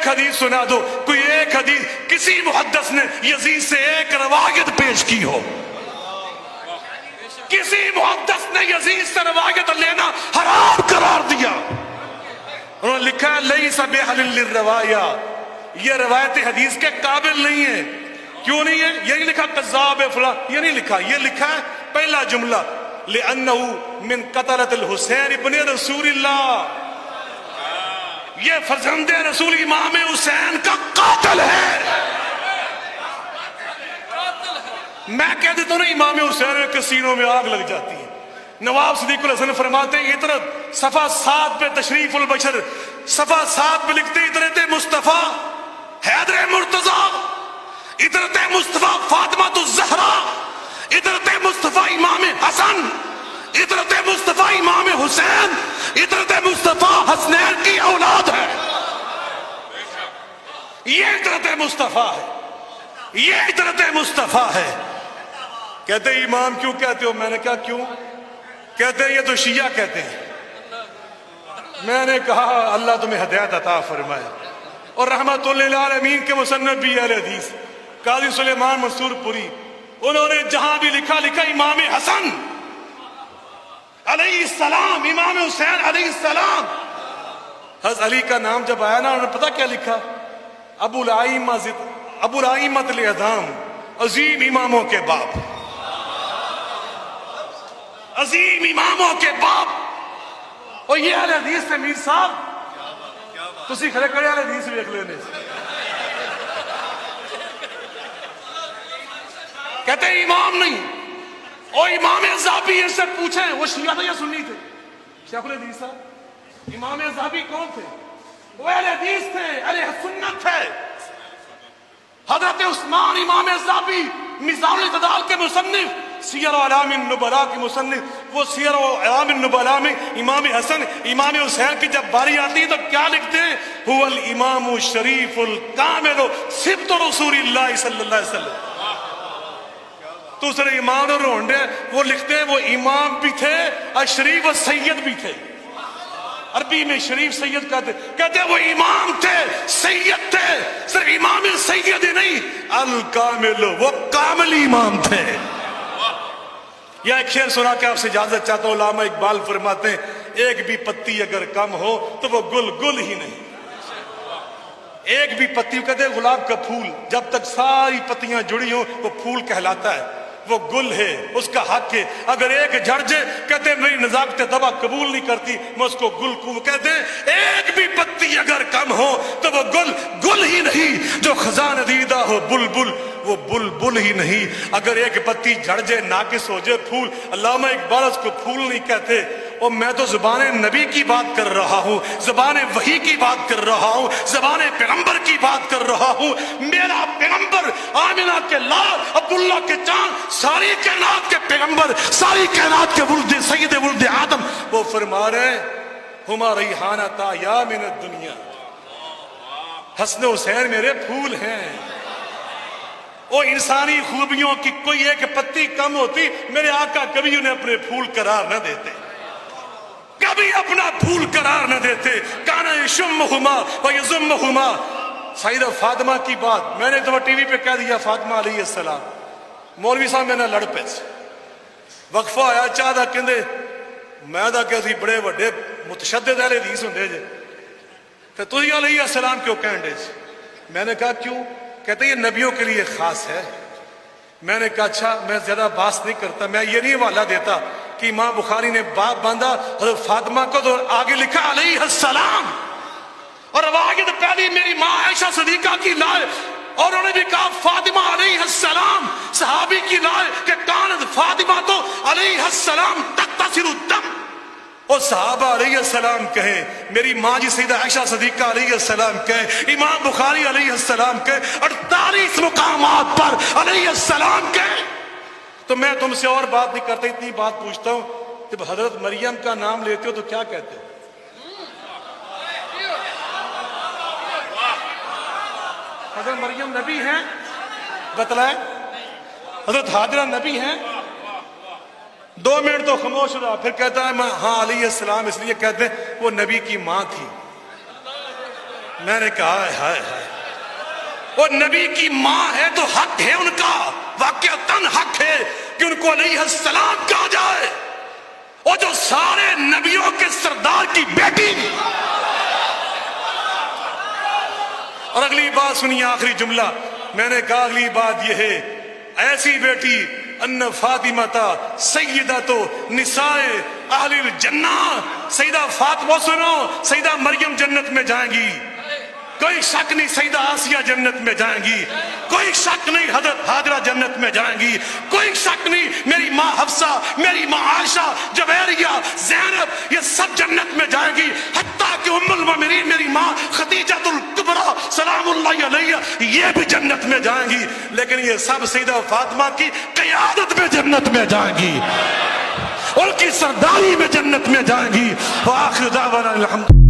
ایک حدیث سنا دو، کوئی ایک حدیث کسی محدث نے یزید سے ایک روایت پیش کی ہو. کسی محدث نے یزید سے روایت لینا حرام قرار دیا. انہوں نے لکھا ہے لیس بأہل للروایا، یہ روایت حدیث کے قابل نہیں ہے. کیوں نہیں ہے؟ یہ نہیں لکھا کذاب فلاں، یہ نہیں لکھا. یہ لکھا ہے پہلا جملہ لأنه من قتلة الحسین ابن رسول اللہ، یہ فرزند رسول امام حسین کا قاتل ہے. میں کہہ دیتا ہوں نا امام حسین کے سینوں میں آگ لگ جاتی ہے. نواب صدیق الحسن فرماتے ہیں اطرت صفحہ 7 پہ تشریف البشر صفحہ 7 پہ لکھتے اطرت مصطفیٰ حیدر مرتضیٰ، اطرت مصطفیٰ فاطمہ الزہرا، اطرت مصطفیٰ امام حسن، اطرت مصطفیٰ امام حسین، اطرت مصطفیٰ حسنین کی اولاد ہے. یہ اطرت مصطفیٰ ہے، یہ اطرت مصطفیٰ ہے. کہتے ہیں امام کیوں کہتے ہو؟ میں نے کہا کیوں؟ کہتے ہیں یہ تو شیعہ کہتے ہیں. میں نے کہا اللہ تمہیں ہدایت عطا فرمائے. اور رحمت للعالمین کے مصنف بھی اہل حدیث قاضی سلیمان منصور پوری، انہوں نے جہاں بھی لکھا امام حسن علیہ السلام، امام حسین علیہ السلام. حضرت علی کا نام جب آیا نا، انہوں نے پتہ کیا لکھا؟ ابو الائمۃ الاعظام، عظیم اماموں کے باپ، عظیم اماموں کے باپ. اور یہ اہل حدیث سے میر صاحب تسی کھڑے کھڑے اہل حدیث ویکھ لینے. کہتے ہیں امام نہیں، اور امام ذہبی ان سے پوچھیں وہ شیعہ تھے یا سنی تھے؟ شیخ الحدیث صاحب امام ذہبی کون تھے؟ وہ اہل حدیث تھے، اہل سنت تھے. حضرت عثمان امام ذہبی میزان الاعتدال کے مصنف، سیر اعلام النبلاء کی مصنف، وہ سیر اعلام النبلاء میں امام حسن امام حسین کی جب باری آتی ہے تو کیا لکھتے ہیں؟ هو الامام الشریف الکامل صبت رسول اللہ صلی اللہ علیہ وسلم. دوسرے امام اور رونڈے وہ لکھتے ہیں وہ امام بھی تھے اور شریف و سید بھی تھے. عربی میں شریف سید کہتے ہیں وہ امام تھے، سید تھے. صرف امام سید نہیں، الکامل، وہ کامل امام تھے. یا ایک شعر سنا کے آپ سے اجازت چاہتا ہوں. علامہ اقبال فرماتے ہیں ایک بھی پتی اگر کم ہو تو وہ گل گل ہی نہیں. ایک بھی پتی، کہتے ہیں گلاب کا پھول جب تک ساری پتیاں جڑی ہوں وہ پھول کہلاتا ہے، وہ گل ہے، اس کا حق ہے. اگر ایک جھڑ جائے کہتے ہیں میری نزاکت طبع قبول نہیں کرتی، میں اس کو گل کو کہتے ہیں ایک بھی پتی اگر کم ہو تو وہ گل گل ہی نہیں. جو خزاں ندیدہ ہو بلبل وہ بلبل ہی نہیں. اگر ایک پتی جھڑ جائے ناقص ہو جائے پھول، علامہ اقبال اس کو پھول نہیں کہتے. اور میں تو زبان نبی کی بات کر رہا ہوں، زبان وحی کی بات کر رہا ہوں، زبان پیغمبر کی بات کر رہا ہوں. میرا پیغمبر آمنہ کے لال، عبداللہ کے چاند، ساری کائنات کے پیغمبر، ساری کائنات کے ولد سید ولد آدم، وہ فرما رہے ہیں ہما ریحانتا یا من الدنیا، حسن حسین میرے پھول ہیں. وہ انسانی خوبیوں کی کوئی ایک پتی کم ہوتی میرے آقا کبھی انہیں اپنے پھول قرار نہ دیتے، کبھی اپنا پھول قرار نہ دیتے. کانا یشمہما ویزمہما. سیدہ فاطمہ کی بات میں نے تو ٹی وی پہ کہہ دیا، فاطمہ علیہ السلام. مولوی صاحب میں نے لڑ پے وقفہ آیا چاہتا کہندے میں دا کہ اسی بڑے وڈے متشدد اہل حدیث ہوندے جے تے تسی علیہ السلام کیوں کہن دے؟ میں نے کہا کیوں؟ کہتے یہ نبیوں کے لیے خاص ہے. میں نے کہا اچھا میں زیادہ باس نہیں کرتا، میں یہ نہیں حوالہ دیتا کہ امام بخاری نے باپ باندھا حضرت فاطمہ کو تو آگے لکھا علیہ السلام. اور روایت پہلی میری ماں عائشہ صدیقہ کی لائے، اور انہوں نے بھی کہا فاطمہ علیہ السلام. صحابی کی لائے کہ کانت فاطمہ تو علیہ السلام تقتصر الدم. اور صحابہ علیہ السلام کہیں، میری ماں جی سیدہ عائشہ صدیقہ علیہ السلام کہیں، امام بخاری علیہ السلام کہیں، 48 مقامات پر علیہ السلام کہیں. تو میں تم سے اور بات نہیں کرتا، اتنی بات پوچھتا ہوں، جب حضرت مریم کا نام لیتے ہو تو کیا کہتے ہو؟ حضرت مریم نبی ہیں؟ بتلائیں. حضرت حاجرہ نبی ہیں؟ 2 منٹ تو خاموش رہا، پھر کہتا ہے میں ہاں علیہ السلام اس لیے کہتے ہیں وہ نبی کی ماں تھی. میں نے کہا ہائے ہائے، وہ نبی کی ماں ہے تو حق ہے ان کا، واقعتاً حق ہے کہ ان کو علیہ السلام کہا جائے، اور جو سارے نبیوں کے سردار کی بیٹی۔ اور اگلی بات سنیے، آخری جملہ میں نے کہا، اگلی بات یہ ہے، ایسی بیٹی ان فاطمہ سیدۃ نساء اہل الجنہ، سیدہ فاطمہ سنو، سیدہ مریم جنت میں جائیں گی، کوئی شک نہیں، سیدہ آسیہ جنت میں جائیں گی، کوئی شک نہیں، حضرت ہاجرہ جنت میں جائیں گی، کوئی شک نہیں، میری ماں حفصہ، میری ماں عائشہ، جویریہ، زینب، یہ سب جنت میں جائیں گی، حتیٰ کہ ام المؤمنین میری ماں خدیجہ الکبریٰ سلام اللہ علیہ یہ بھی جنت میں جائیں گی، لیکن یہ سب سیدہ فاطمہ کی قیادت میں جنت میں جائیں گی، ان کی سرداری میں جنت میں جائیں گی۔ وآخر دعوانا الحمد